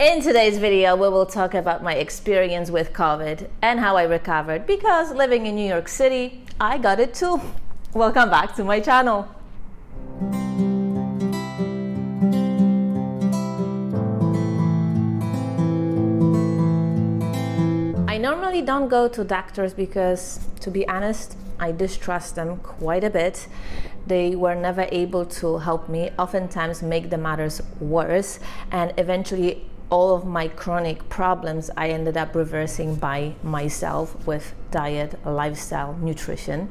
In today's video, we will talk about my experience with COVID and how I recovered, because living in New York City, I got it too. Welcome back to my channel. I normally don't go to doctors because, to be honest, I distrust them quite a bit. They were never able to help me, oftentimes make the matters worse, and eventually all of my chronic problems I ended up reversing by myself with diet, lifestyle, nutrition.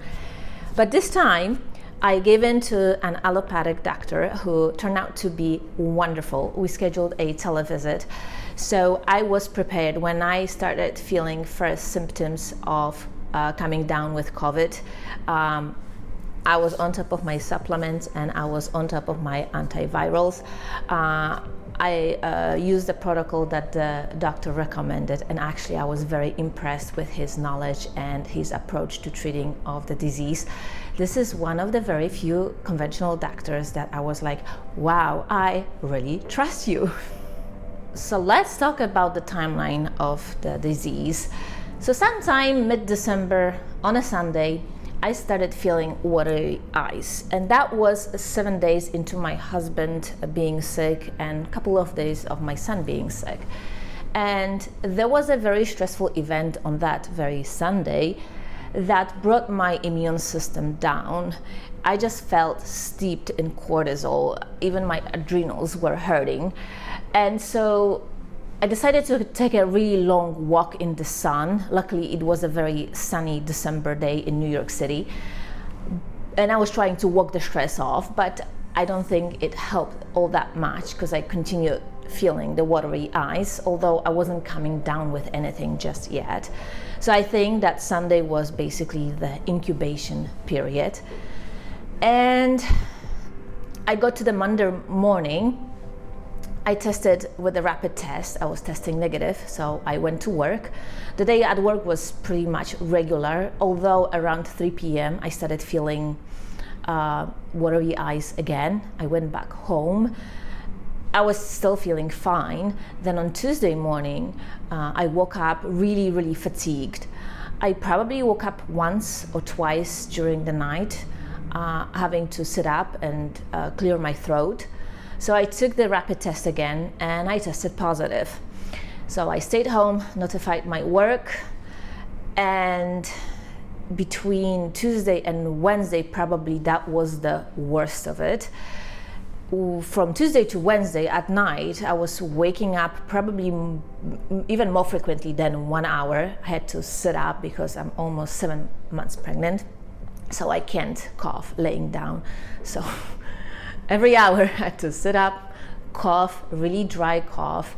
But this time I gave in to an allopathic doctor who turned out to be wonderful. We scheduled a televisit, so I was prepared. When I started feeling first symptoms of coming down with COVID, I was on top of my supplements and I was on top of my antivirals. I used the protocol that the doctor recommended, and actually I was very impressed with his knowledge and his approach to treating of the disease. This is one of the very few conventional doctors that I was like, wow, I really trust you. So let's talk about the timeline of the disease. So sometime mid-December on a Sunday, I started feeling watery eyes, and that was 7 days into my husband being sick and a couple of days of my son being sick. And there was a very stressful event on that very Sunday that brought my immune system down. I just felt steeped in cortisol. Even my adrenals were hurting. And so I decided to take a really long walk in the sun. Luckily, it was a very sunny December day in New York City. And I was trying to walk the stress off, but I don't think it helped all that much because I continued feeling the watery eyes, although I wasn't coming down with anything just yet. So I think that Sunday was basically the incubation period. And I got to the Monday morning. I tested with a rapid test. I was testing negative, so I went to work. The day at work was pretty much regular, although around 3 p.m. I started feeling watery eyes again. I went back home. I was still feeling fine. Then on Tuesday morning, I woke up really fatigued. I probably woke up once or twice during the night, having to sit up and clear my throat. So I took the rapid test again and I tested positive. So I stayed home, notified my work, and between Tuesday and Wednesday, probably that was the worst of it. From Tuesday to Wednesday at night, I was waking up probably even more frequently than 1 hour. I had to sit up because I'm almost 7 months pregnant, so I can't cough laying down. So every hour I had to sit up, cough, really dry cough,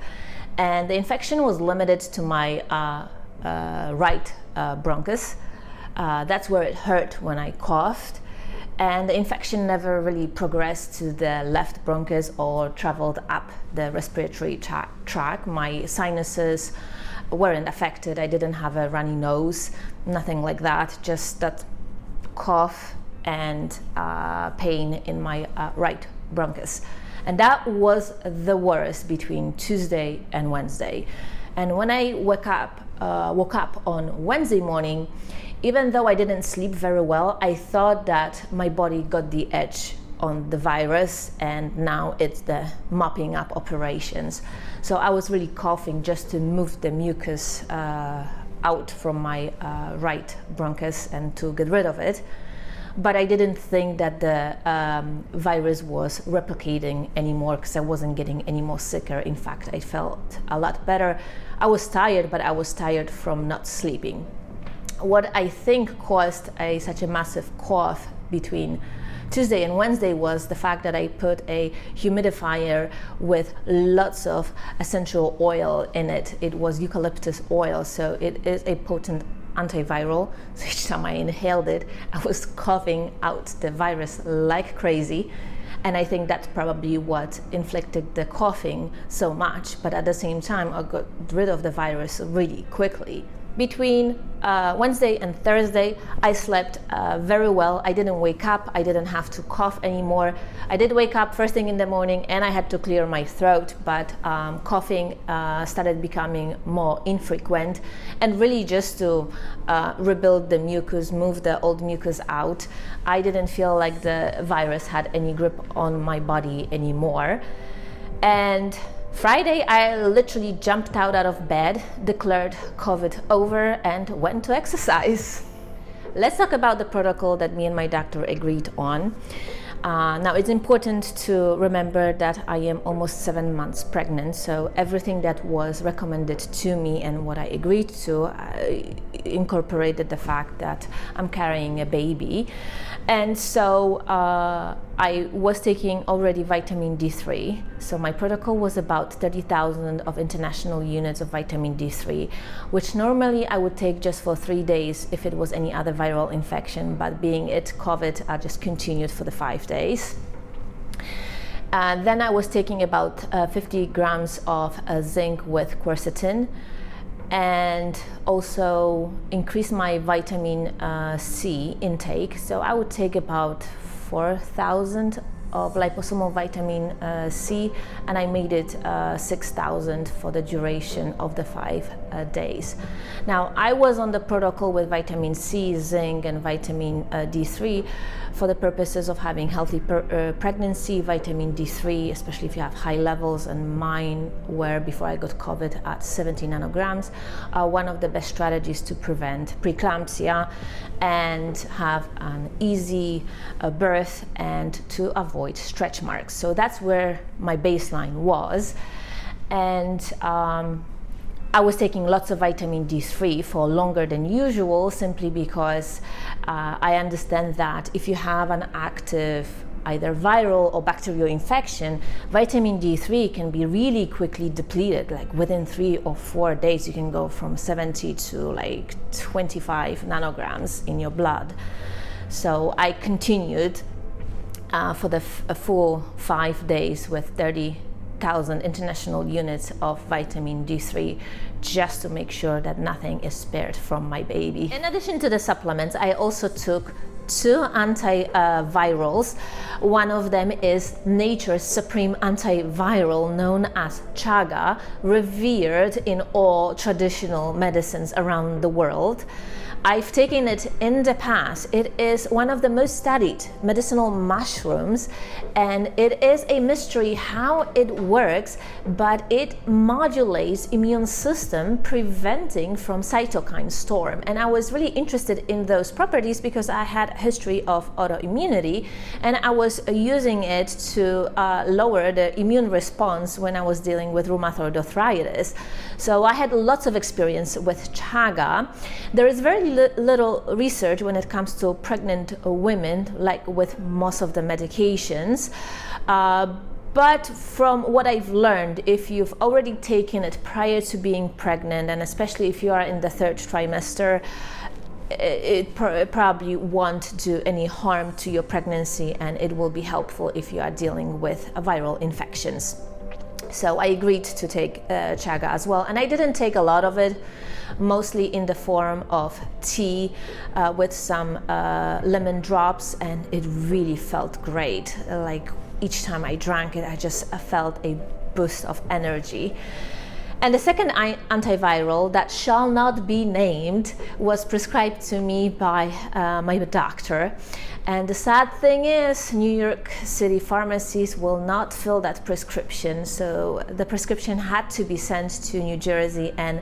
and the infection was limited to my right bronchus. That's where it hurt when I coughed, and the infection never really progressed to the left bronchus or traveled up the respiratory tract. My sinuses weren't affected. I didn't have a runny nose, nothing like that, just that cough and pain in my right bronchus. And that was the worst between Tuesday and Wednesday. And when I woke up on Wednesday morning, even though I didn't sleep very well, I thought that my body got the edge on the virus, and now it's the mopping up operations. So I was really coughing just to move the mucus out from my right bronchus and to get rid of it. But I didn't think that the virus was replicating anymore because I wasn't getting any more sicker. In fact, I felt a lot better. I was tired, but I was tired from not sleeping. What I think caused such a massive cough between Tuesday and Wednesday was the fact that I put a humidifier with lots of essential oil in it. It was eucalyptus oil, so it is a potent antiviral. So each time I inhaled it, I was coughing out the virus like crazy. And I think that's probably what inflicted the coughing so much. But at the same time, I got rid of the virus really quickly. Between Wednesday and Thursday, I slept very well. I didn't wake up. I didn't have to cough anymore. I did wake up first thing in the morning and I had to clear my throat, but coughing started becoming more infrequent, and really just to rebuild the mucus, move the old mucus out. I didn't feel like the virus had any grip on my body anymore. And Friday, I literally jumped out of bed, declared COVID over, and went to exercise. Let's talk about the protocol that me and my doctor agreed on. Now, it's important to remember that I am almost 7 months pregnant, so everything that was recommended to me and what I agreed to incorporated the fact that I'm carrying a baby. And so I was taking already vitamin D3. So my protocol was about 30,000 of international units of vitamin D3, which normally I would take just for 3 days if it was any other viral infection, but being it COVID, I just continued for the 5 days. Then I was taking about 50 grams of zinc with quercetin, and also increase my vitamin C intake. So I would take about 4,000 of liposomal vitamin C, and I made it 6,000 for the duration of the 5 days. Now, I was on the protocol with vitamin C, zinc, and vitamin D3 for the purposes of having healthy pregnancy. Vitamin D3, especially if you have high levels, and mine were, before I got COVID, at 70 nanograms, are one of the best strategies to prevent preeclampsia and have an easy birth and to avoid stretch marks. So that's where my baseline was. And I was taking lots of vitamin D3 for longer than usual, simply because I understand that if you have an active either viral or bacterial infection, vitamin D3 can be really quickly depleted. Like within 3 or 4 days, you can go from 70 to like 25 nanograms in your blood. So I continued for the full 5 days with 30,000 international units of vitamin D3, just to make sure that nothing is spared from my baby. In addition to the supplements, I also took 2 antivirals. One of them is nature's supreme antiviral known as chaga, revered in all traditional medicines around the world. I've taken it in the past. It is one of the most studied medicinal mushrooms, and it is a mystery how it works, but it modulates immune system, preventing from cytokine storm. And I was really interested in those properties because I had a history of autoimmunity, and I was using it to lower the immune response when I was dealing with rheumatoid arthritis. So I had lots of experience with chaga. There is very little research when it comes to pregnant women, like with most of the medications. But from what I've learned, if you've already taken it prior to being pregnant, and especially if you are in the 3rd trimester, it probably won't do any harm to your pregnancy, and it will be helpful if you are dealing with viral infections. So I agreed to take chaga as well, and I didn't take a lot of it, mostly in the form of tea with some lemon drops, and it really felt great. Like each time I drank it, I just felt a boost of energy. And the second antiviral that shall not be named was prescribed to me by my doctor. And the sad thing is, New York City pharmacies will not fill that prescription. So the prescription had to be sent to New Jersey, and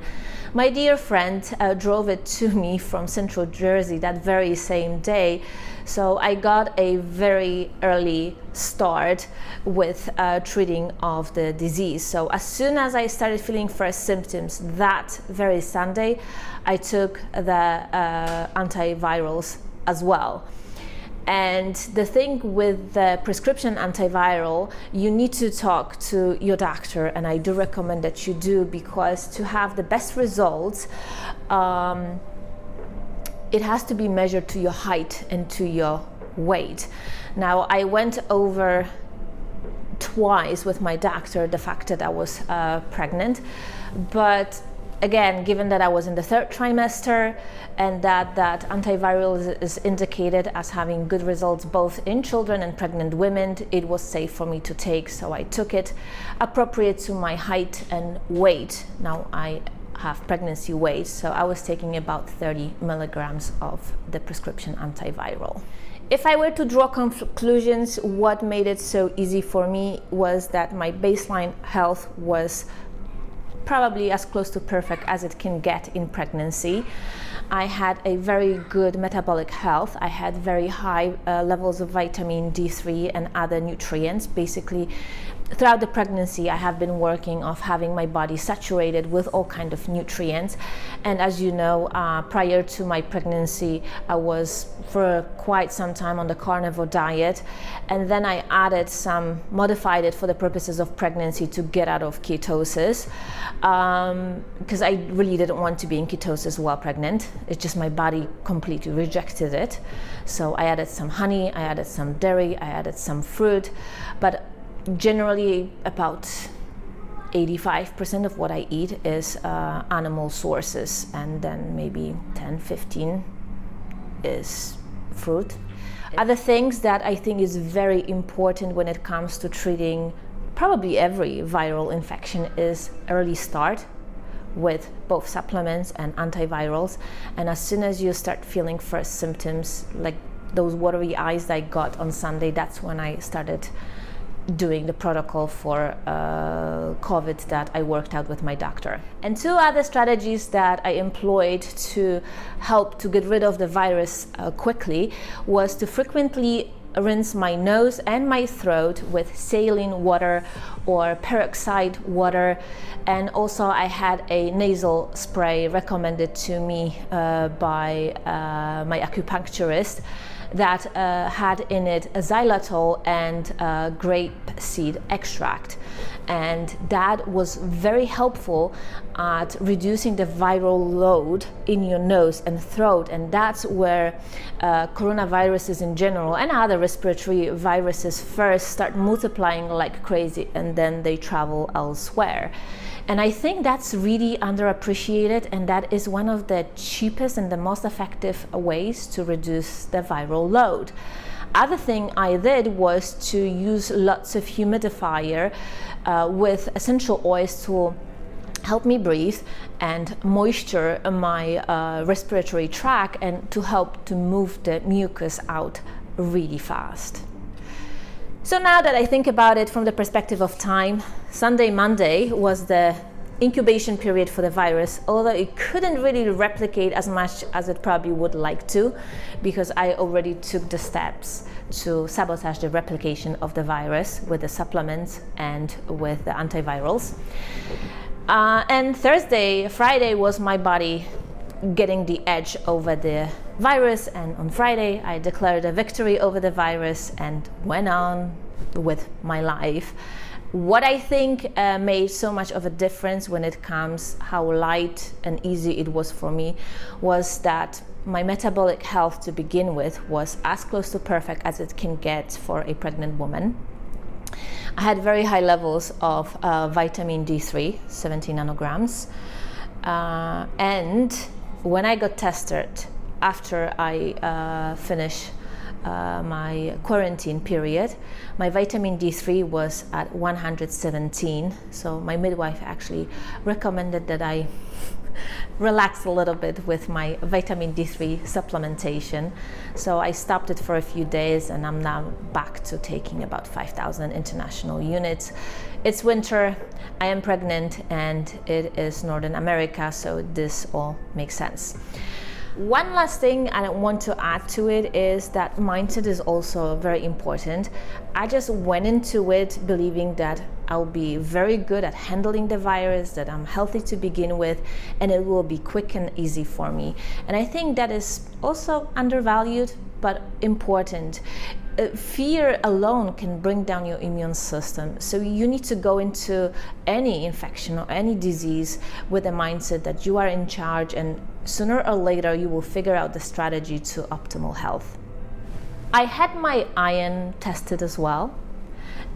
my dear friend drove it to me from Central Jersey that very same day. So I got a very early start with treating of the disease. So as soon as I started feeling first symptoms that very Sunday, I took the antivirals as well. And the thing with the prescription antiviral, you need to talk to your doctor, and I do recommend that you do, because to have the best results, it has to be measured to your height and to your weight. Now, I went over twice with my doctor the fact that I was pregnant, but again, given that I was in the 3rd trimester and that antiviral is indicated as having good results both in children and pregnant women, it was safe for me to take, so I took it, appropriate to my height and weight. Now I have pregnancy weight, so I was taking about 30 milligrams of the prescription antiviral. If I were to draw conclusions, what made it so easy for me was that my baseline health was probably as close to perfect as it can get in pregnancy. I had a very good metabolic health. I had very high levels of vitamin D3 and other nutrients. Basically, throughout the pregnancy, I have been working on having my body saturated with all kinds of nutrients. And as you know, prior to my pregnancy, I was for quite some time on the carnivore diet. And then I modified it for the purposes of pregnancy to get out of ketosis. Because I really didn't want to be in ketosis while pregnant. It's just my body completely rejected it. So I added some honey, I added some dairy, I added some fruit. But generally about 85% of what I eat is animal sources, and then maybe 10-15 is fruit. Other things that I think is very important when it comes to treating probably every viral infection is early start with both supplements and antivirals. And as soon as you start feeling first symptoms, like those watery eyes that I got on Sunday, that's when I started doing the protocol for COVID that I worked out with my doctor. And 2 other strategies that I employed to help to get rid of the virus quickly was to frequently rinse my nose and my throat with saline water or peroxide water. And also I had a nasal spray recommended to me by my acupuncturist that had in it xylitol and grapeseed extract. And that was very helpful at reducing the viral load in your nose and throat. And that's where coronaviruses in general and other respiratory viruses first start multiplying like crazy, and then they travel elsewhere. And I think that's really underappreciated, and that is one of the cheapest and the most effective ways to reduce the viral load. Other thing I did was to use lots of humidifier with essential oils to help me breathe and moisture my respiratory tract, and to help to move the mucus out really fast. So now that I think about it from the perspective of time, Sunday, Monday was the incubation period for the virus, although it couldn't really replicate as much as it probably would like to, because I already took the steps to sabotage the replication of the virus with the supplements and with the antivirals. And Friday was my body getting the edge over the virus, and on Friday I declared a victory over the virus and went on with my life. What I think made so much of a difference when it comes how light and easy it was for me was that my metabolic health to begin with was as close to perfect as it can get for a pregnant woman. I had very high levels of vitamin D3, 70 nanograms, and when I got tested after I finished my quarantine period, my vitamin D3 was at 117. So my midwife actually recommended that I relax a little bit with my vitamin D3 supplementation. So I stopped it for a few days, and I'm now back to taking about 5,000 international units. It's winter, I am pregnant, and it is Northern America, so this all makes sense. One last thing I want to add to it is that mindset is also very important. I just went into it believing that I'll be very good at handling the virus, that I'm healthy to begin with, and it will be quick and easy for me. And I think that is also undervalued, but important. Fear alone can bring down your immune system. So you need to go into any infection or any disease with a mindset that you are in charge, and sooner or later you will figure out the strategy to optimal health. I had my iron tested as well,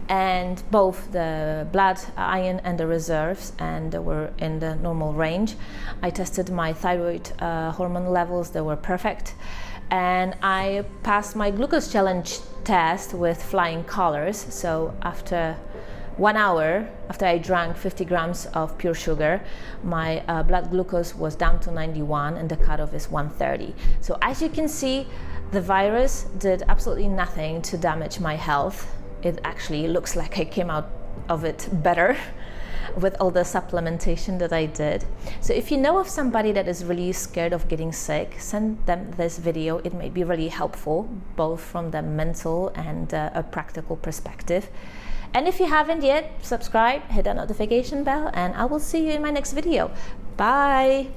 and both the blood iron and the reserves, and they were in the normal range. I tested my thyroid hormone levels, they were perfect, and I passed my glucose challenge test with flying colors. So after 1 hour, after I drank 50 grams of pure sugar, my blood glucose was down to 91 and the cutoff is 130. So as you can see, the virus did absolutely nothing to damage my health. It actually looks like I came out of it better with all the supplementation that I did. So if you know of somebody that is really scared of getting sick, send them this video. It may be really helpful, both from the mental and a practical perspective. And if you haven't yet, subscribe, hit that notification bell, and I will see you in my next video. Bye!